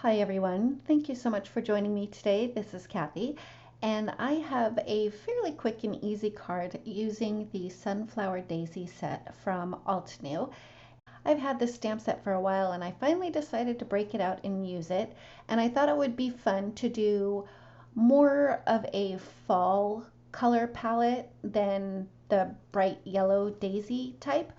Hi everyone, thank you so much for joining me today. This is Kathy, and I have a fairly quick and easy card using the Sunflower Daisy set from Altenew. I've had this stamp set for a while and I finally decided to break it out and use it, and I thought it would be fun to do more of a fall color palette than the bright yellow daisy type.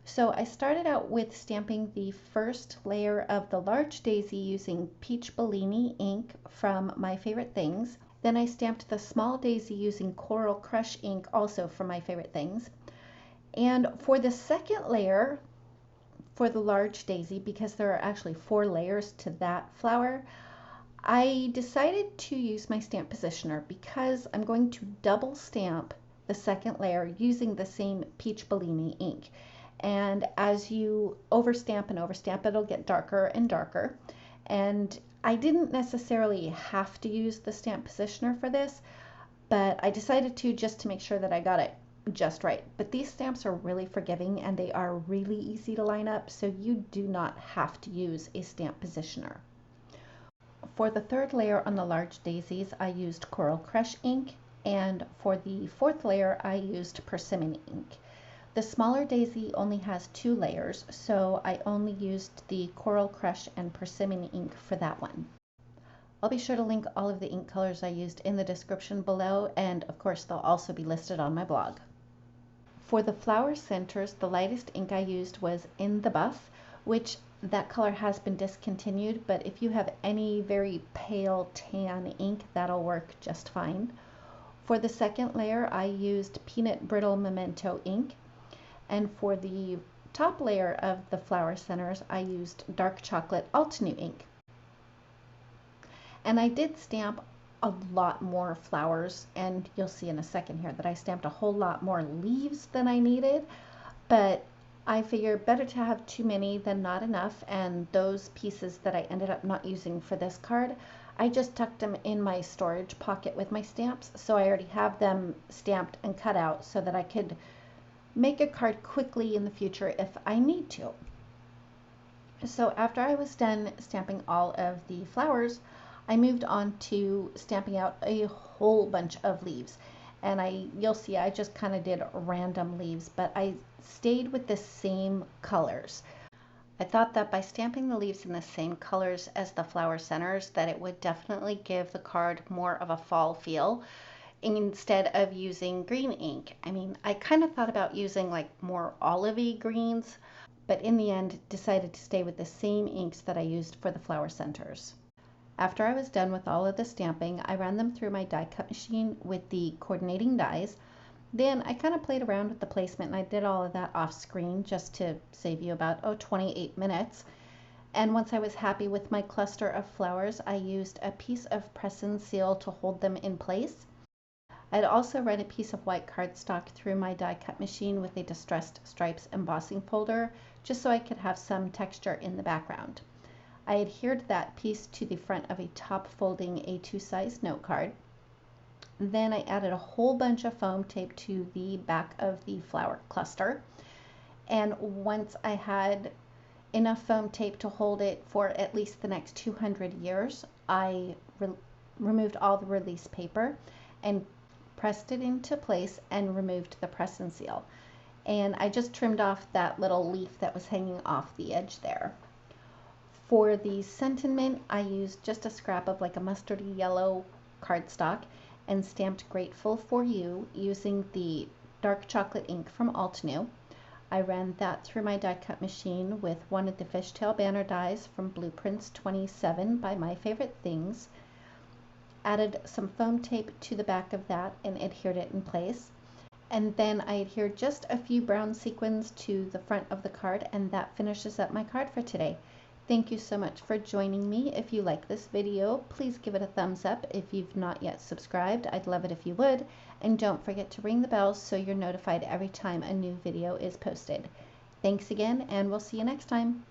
So I started out with stamping the first layer of the large daisy using Peach Bellini ink from My Favorite Things. Then I stamped the small daisy using Coral Crush ink, also from My Favorite Things. And for the second layer, for the large daisy, because there are actually 4 layers to that flower, I decided to use my stamp positioner because I'm going to double stamp the second layer using the same Peach Bellini ink. And as you overstamp and overstamp, it'll get darker and darker. And I didn't necessarily have to use the stamp positioner for this, but I decided to just to make sure that I got it just right. But these stamps are really forgiving and they are really easy to line up, so you do not have to use a stamp positioner. For the third layer on the large daisies, I used Coral Crush ink, and for the fourth layer, I used Persimmon ink. The smaller daisy only has 2 layers, so I only used the Coral Crush and Persimmon ink for that one. I'll be sure to link all of the ink colors I used in the description below, and of course they'll also be listed on my blog. For the flower centers, the lightest ink I used was In the Buff, which that color has been discontinued, but if you have any very pale tan ink, that'll work just fine. For the second layer, I used Peanut Brittle Memento ink. And for the top layer of the flower centers, I used Dark Chocolate Altenew ink. And I did stamp a lot more flowers, and you'll see in a second here that I stamped a whole lot more leaves than I needed, but I figure better to have too many than not enough, and those pieces that I ended up not using for this card, I just tucked them in my storage pocket with my stamps, so I already have them stamped and cut out so that I could make a card quickly in the future if I need to. So after I was done stamping all of the flowers, I moved on to stamping out a whole bunch of leaves. And you'll see I just kind of did random leaves, but I stayed with the same colors. I thought that by stamping the leaves in the same colors as the flower centers, that it would definitely give the card more of a fall feel, instead of using green ink. I mean, I kind of thought about using like more olivey greens, but in the end decided to stay with the same inks that I used for the flower centers. After I was done with all of the stamping, I ran them through my die cut machine with the coordinating dies. Then I kind of played around with the placement, and I did all of that off screen just to save you about 28 minutes. And once I was happy with my cluster of flowers, I used a piece of press and seal to hold them in place. I'd also run a piece of white cardstock through my die cut machine with a distressed stripes embossing folder, just so I could have some texture in the background. I adhered that piece to the front of a top folding A2 size note card. Then I added a whole bunch of foam tape to the back of the flower cluster. And once I had enough foam tape to hold it for at least the next 200 years, I removed all the release paper and pressed it into place and removed the press and seal. And I just trimmed off that little leaf that was hanging off the edge there. For the sentiment, I used just a scrap of like a mustardy yellow cardstock and stamped Grateful for You using the dark chocolate ink from Altenew. I ran that through my die cut machine with one of the fishtail banner dies from Blueprints 27 by My Favorite Things. Added some foam tape to the back of that and adhered it in place. And then I adhered just a few brown sequins to the front of the card, and that finishes up my card for today. Thank you so much for joining me. If you like this video, please give it a thumbs up. If you've not yet subscribed, I'd love it if you would. And don't forget to ring the bell so you're notified every time a new video is posted. Thanks again, and we'll see you next time.